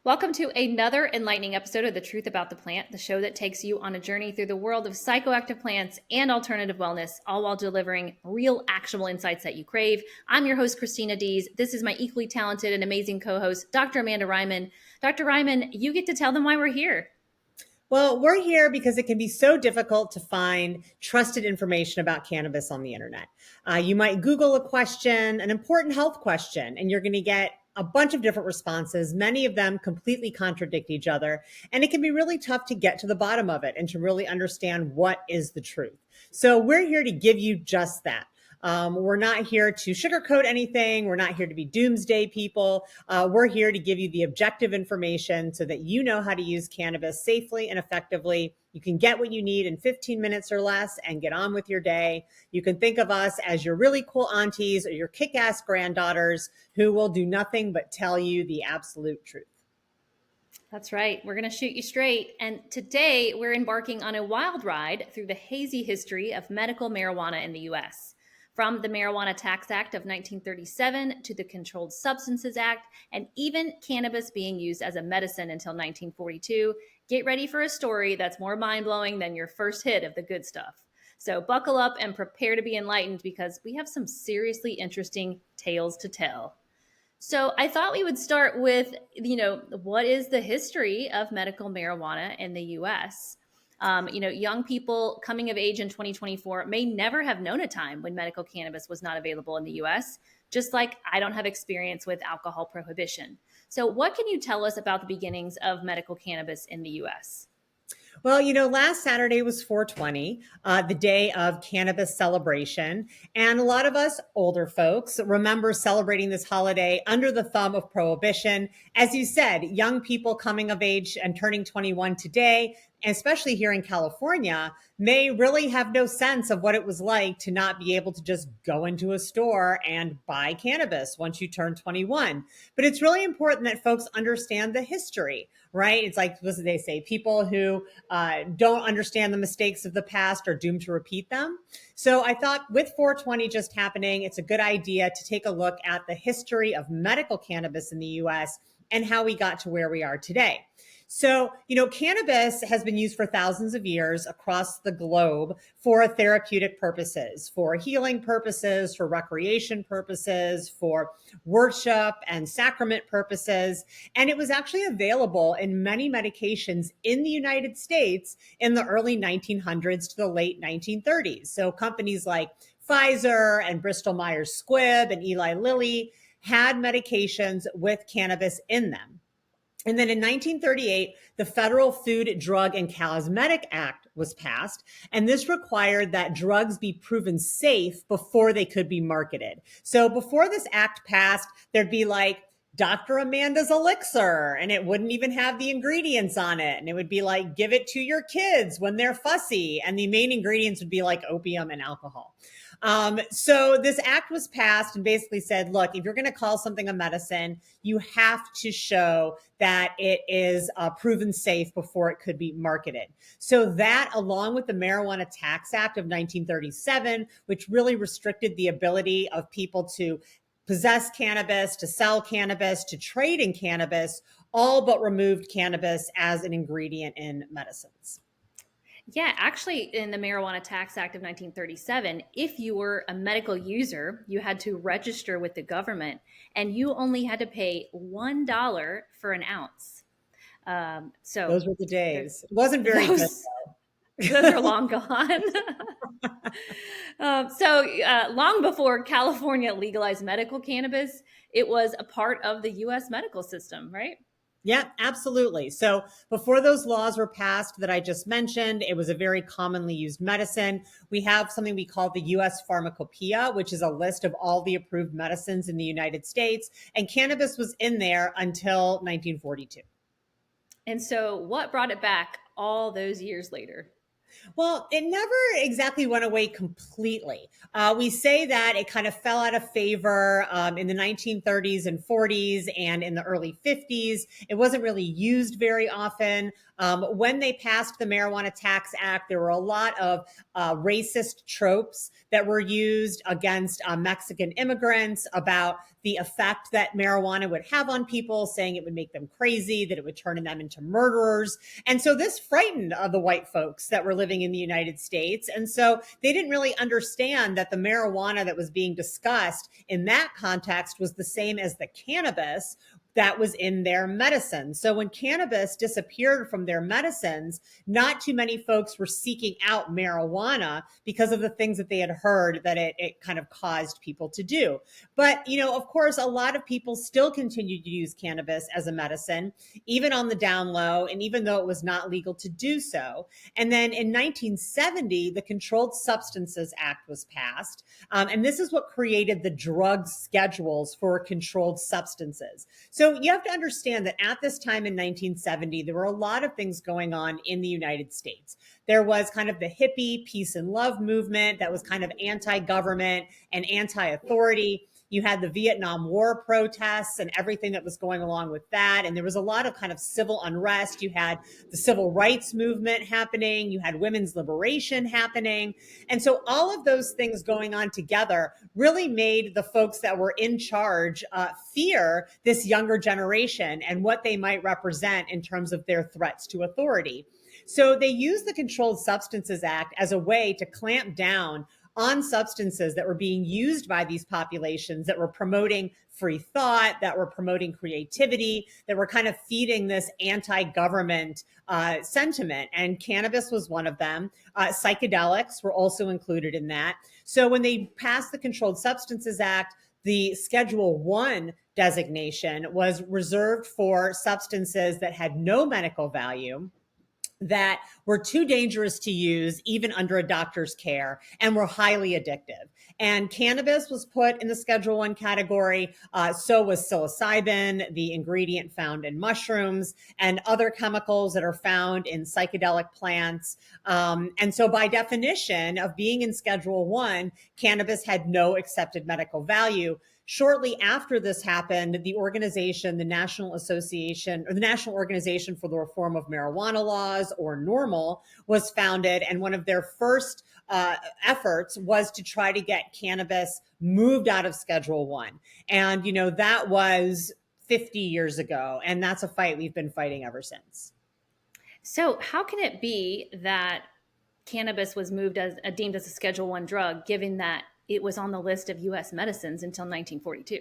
Welcome to another enlightening episode of The Truth About the Plant, the show that takes you on a journey through the world of psychoactive plants and alternative wellness, all while delivering real, actionable insights that you crave. I'm your host, Christina Dees. This is my equally talented and amazing co-host, Dr. Amanda Ryman. Dr. Ryman, you get to tell them why we're here. Well, we're here because it can be so difficult to find trusted information about cannabis on the internet. You might Google a question, an important health question, and you're going to get a bunch of different responses. Many of them completely contradict each other. And it can be really tough to get to the bottom of it and to really understand what is the truth. So we're here to give you just that. We're not here to sugarcoat anything. We're not here to be doomsday people. We're here to give you the objective information so that you know how to use cannabis safely and effectively. You can get what you need in 15 minutes or less and get on with your day. You can think of us as your really cool aunties or your kick-ass granddaughters who will do nothing but tell you the absolute truth. That's right. We're going to shoot you straight. And today we're embarking on a wild ride through the hazy history of medical marijuana in the U.S. From the Marijuana Tax Act of 1937 to the Controlled Substances Act, and even cannabis being used as a medicine until 1942, get ready for a story that's more mind-blowing than your first hit of the good stuff. So buckle up and prepare to be enlightened because we have some seriously interesting tales to tell. So I thought we would start with, what is the history of medical marijuana in the U.S.? Young people coming of age in 2024 may never have known a time when medical cannabis was not available in the U.S., just like I don't have experience with alcohol prohibition. So what can you tell us about the beginnings of medical cannabis in the U.S.? Well, last Saturday was 420, the day of cannabis celebration. And a lot of us older folks remember celebrating this holiday under the thumb of prohibition. As you said, young people coming of age and turning 21 today, especially here in California, may really have no sense of what it was like to not be able to just go into a store and buy cannabis once you turn 21. But it's really important that folks understand the history, right? It's like, what do they say? People who don't understand the mistakes of the past are doomed to repeat them. So I thought with 420 just happening, it's a good idea to take a look at the history of medical cannabis in the US and how we got to where we are today. So, cannabis has been used for thousands of years across the globe for therapeutic purposes, for healing purposes, for recreation purposes, for worship and sacrament purposes. And it was actually available in many medications in the United States in the early 1900s to the late 1930s. So companies like Pfizer and Bristol Myers Squibb and Eli Lilly had medications with cannabis in them. And then in 1938, the Federal Food, Drug, and Cosmetic Act was passed. And this required that drugs be proven safe before they could be marketed. So before this act passed, there'd be like Dr. Amanda's elixir, and it wouldn't even have the ingredients on it. And it would be like, give it to your kids when they're fussy. And the main ingredients would be like opium and alcohol. So this act was passed and basically said, look, if you're going to call something a medicine, you have to show that it is proven safe before it could be marketed. So that, along with the Marijuana Tax Act of 1937, which really restricted the ability of people to possess cannabis, to sell cannabis, to trade in cannabis, all but removed cannabis as an ingredient in medicines. Yeah, actually, in the Marijuana Tax Act of 1937, if you were a medical user, you had to register with the government and you only had to pay $1 for an ounce. So those were the days. It wasn't very good. Those are long gone. Long before California legalized medical cannabis, it was a part of the U.S. medical system, right? Yeah, absolutely. So before those laws were passed that I just mentioned, it was a very commonly used medicine. We have something we call the U.S. Pharmacopoeia, which is a list of all the approved medicines in the United States. And cannabis was in there until 1942. And so what brought it back all those years later? Well, it never exactly went away completely. We say that it kind of fell out of favor in the 1930s and 40s and in the early 50s. It wasn't really used very often. When they passed the Marijuana Tax Act, there were a lot of racist tropes that were used against Mexican immigrants about the effect that marijuana would have on people, saying it would make them crazy, that it would turn them into murderers. And so this frightened the white folks that were living in the United States. And so they didn't really understand that the marijuana that was being discussed in that context was the same as the cannabis that was in their medicine. So when cannabis disappeared from their medicines, not too many folks were seeking out marijuana because of the things that they had heard that it kind of caused people to do. But, of course, a lot of people still continued to use cannabis as a medicine, even on the down low, and even though it was not legal to do so. And then in 1970, the Controlled Substances Act was passed. And this is what created the drug schedules for controlled substances. So you have to understand that at this time in 1970, there were a lot of things going on in the United States. There was kind of the hippie peace and love movement that was kind of anti-government and anti-authority. You had the Vietnam War protests and everything that was going along with that. And there was a lot of kind of civil unrest. You had the civil rights movement happening. You had women's liberation happening. And so all of those things going on together really made the folks that were in charge fear this younger generation and what they might represent in terms of their threats to authority. So they used the Controlled Substances Act as a way to clamp down on substances that were being used by these populations that were promoting free thought, that were promoting creativity, that were kind of feeding this anti-government sentiment. And cannabis was one of them. Psychedelics were also included in that. So when they passed the Controlled Substances Act, the Schedule 1 designation was reserved for substances that had no medical value, that were too dangerous to use even under a doctor's care, and were highly addictive. And cannabis was put in the Schedule 1 category. So was psilocybin, the ingredient found in mushrooms, and other chemicals that are found in psychedelic plants. And so by definition of being in Schedule 1, cannabis had no accepted medical value. Shortly after this happened, the organization, the National Association, or the National Organization for the Reform of Marijuana Laws, or NORML, was founded. And one of their first efforts was to try to get cannabis moved out of Schedule 1. And, that was 50 years ago. And that's a fight we've been fighting ever since. So, how can it be that cannabis was moved as deemed as a Schedule 1 drug, given that it was on the list of U.S. medicines until 1942?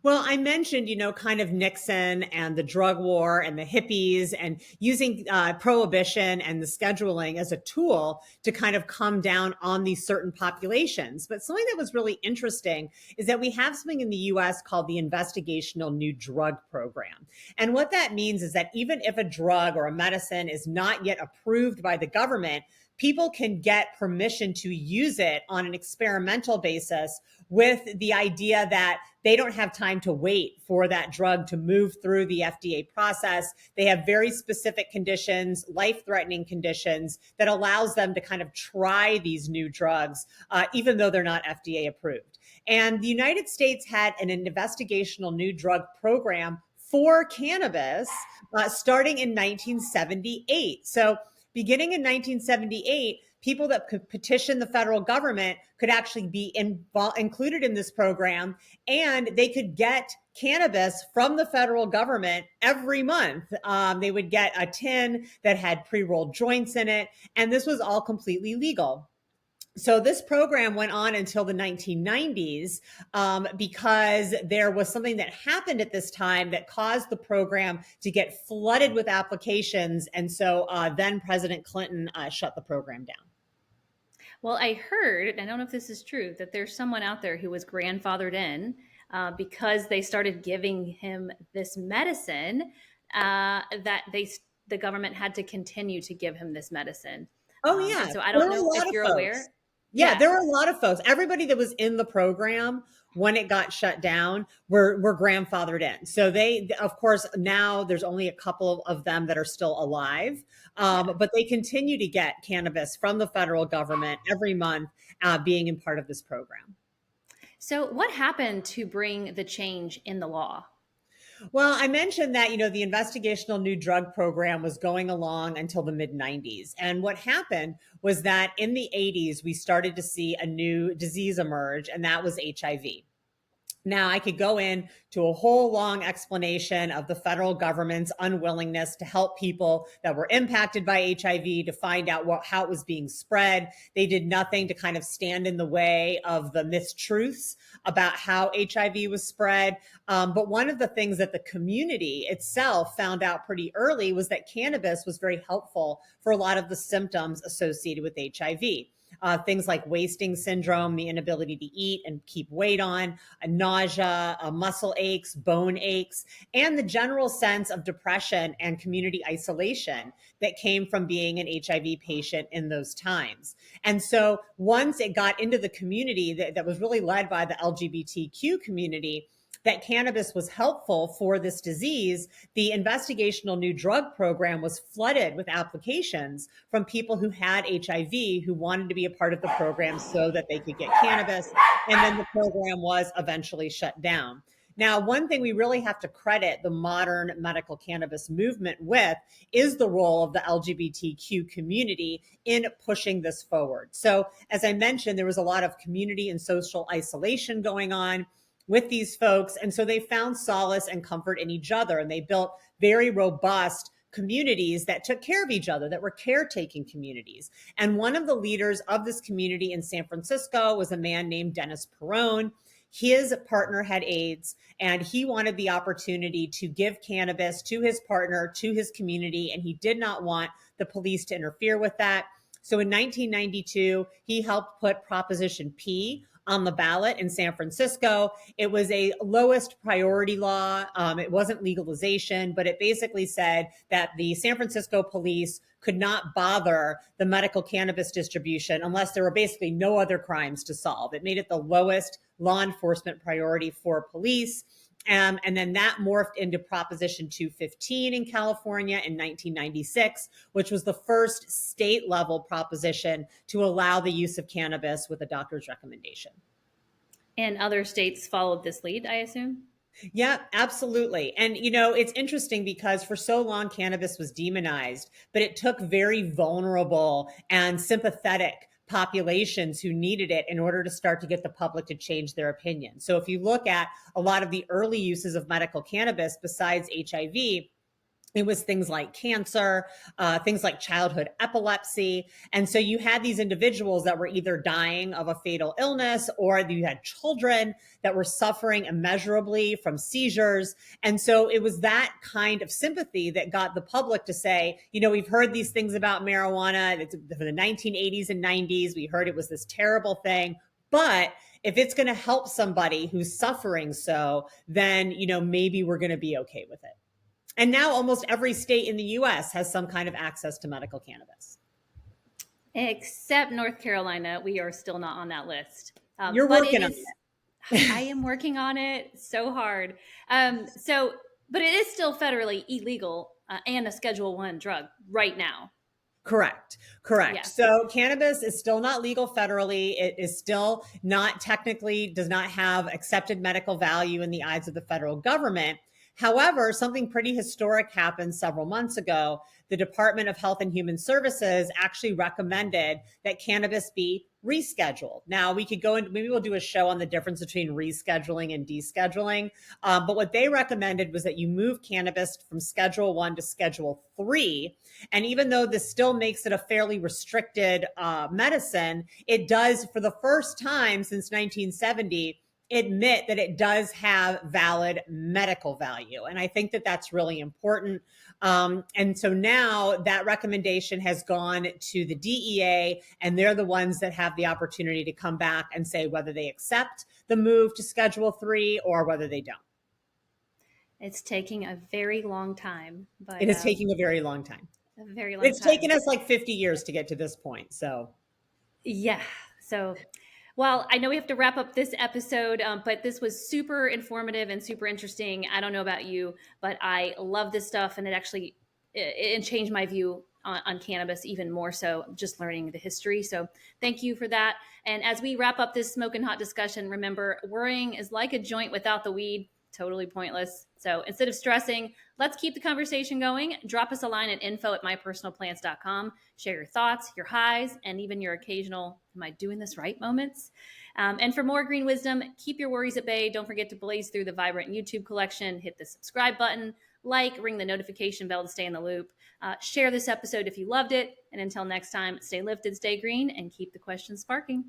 Well, I mentioned, kind of Nixon and the drug war and the hippies and using prohibition and the scheduling as a tool to kind of come down on these certain populations. But something that was really interesting is that we have something in the US called the Investigational New Drug Program. And what that means is that even if a drug or a medicine is not yet approved by the government, people can get permission to use it on an experimental basis with the idea that they don't have time to wait for that drug to move through the FDA process. They have very specific conditions, life-threatening conditions, that allows them to kind of try these new drugs, even though they're not FDA approved. And the United States had an investigational new drug program for cannabis starting in 1978. So beginning in 1978, people that could petition the federal government could actually be included in this program, and they could get cannabis from the federal government every month. They would get a tin that had pre-rolled joints in it, and this was all completely legal. So this program went on until the 1990s because there was something that happened at this time that caused the program to get flooded with applications. And so then President Clinton shut the program down. Well, I heard, and I don't know if this is true, that there's someone out there who was grandfathered in because they started giving him this medicine that the government had to continue to give him this medicine. Oh, yeah. And so I There don't were a know lot if of you're folks. aware. Yeah, Yeah. there were a lot of folks. Everybody that was in the program when it got shut down were grandfathered in. So they, of course, now there's only a couple of them that are still alive, Yeah. but they continue to get cannabis from the federal government every month, being in part of this program. So, what happened to bring the change in the law? Well, I mentioned that, the investigational new drug program was going along until the mid 90s. And what happened was that in the 80s, we started to see a new disease emerge, and that was HIV. Now, I could go into a whole long explanation of the federal government's unwillingness to help people that were impacted by HIV to find out how it was being spread. They did nothing to kind of stand in the way of the mistruths about how HIV was spread. But one of the things that the community itself found out pretty early was that cannabis was very helpful for a lot of the symptoms associated with HIV. Things like wasting syndrome, the inability to eat and keep weight on, nausea, muscle aches, bone aches, and the general sense of depression and community isolation that came from being an HIV patient in those times. And so once it got into the community that was really led by the LGBTQ community, that cannabis was helpful for this disease, the investigational new drug program was flooded with applications from people who had HIV who wanted to be a part of the program so that they could get cannabis. And then the program was eventually shut down. Now, one thing we really have to credit the modern medical cannabis movement with is the role of the LGBTQ community in pushing this forward. So, as I mentioned, there was a lot of community and social isolation going on with these folks. And so they found solace and comfort in each other. And they built very robust communities that took care of each other, that were caretaking communities. And one of the leaders of this community in San Francisco was a man named Dennis Perrone. His partner had AIDS, and he wanted the opportunity to give cannabis to his partner, to his community, and he did not want the police to interfere with that. So in 1992, he helped put Proposition P on the ballot in San Francisco. It was a lowest priority law. It wasn't legalization, but it basically said that the San Francisco police could not bother the medical cannabis distribution unless there were basically no other crimes to solve. It made it the lowest law enforcement priority for police. And then that morphed into Proposition 215 in California in 1996, which was the first state level proposition to allow the use of cannabis with a doctor's recommendation. And other states followed this lead, I assume? Yeah, absolutely. And, it's interesting because for so long, cannabis was demonized, but it took very vulnerable and sympathetic populations who needed it in order to start to get the public to change their opinion. So if you look at a lot of the early uses of medical cannabis besides HIV, it was things like cancer, things like childhood epilepsy. And so you had these individuals that were either dying of a fatal illness, or you had children that were suffering immeasurably from seizures. And so it was that kind of sympathy that got the public to say, we've heard these things about marijuana. It's from the 1980s and 90s. We heard it was this terrible thing. But if it's going to help somebody who's suffering then, maybe we're going to be okay with it. And now almost every state in the US has some kind of access to medical cannabis. Except North Carolina. We are still not on that list. You're But it working on is, I am working on it so hard. But it is still federally illegal and a Schedule One drug right now. Correct. Correct. Yeah. So cannabis is still not legal federally. It is still not technically, does not have accepted medical value in the eyes of the federal government. However, something pretty historic happened several months ago. The Department of Health and Human Services actually recommended that cannabis be rescheduled. Now, we could go into, maybe we'll do a show on the difference between rescheduling and descheduling. But what they recommended was that you move cannabis from Schedule 1 to Schedule 3. And even though this still makes it a fairly restricted medicine, it does, for the first time since 1970, admit that it does have valid medical value. And I think that that's really important. And so now that recommendation has gone to the DEA, and they're the ones that have the opportunity to come back and say whether they accept the move to Schedule 3 or whether they don't. It's taking a very long time. But it is taking a very long time. A very long It's time. taken us like 50 years to get to this point. So, yeah. So, Well, I know we have to wrap up this episode, but this was super informative and super interesting. I don't know about you, but I love this stuff, and it changed my view on cannabis even more so, just learning the history. So thank you for that. And as we wrap up this smoking hot discussion, remember, worrying is like a joint without the weed, totally pointless. So instead of stressing, let's keep the conversation going. Drop us a line at info@mypersonalplants.com. Share your thoughts, your highs, and even your occasional, am I doing this right moments? And for more green wisdom, keep your worries at bay. Don't forget to blaze through the vibrant YouTube collection. Hit the subscribe button, ring the notification bell to stay in the loop. Share this episode if you loved it. And until next time, stay lifted, stay green, and keep the questions sparking.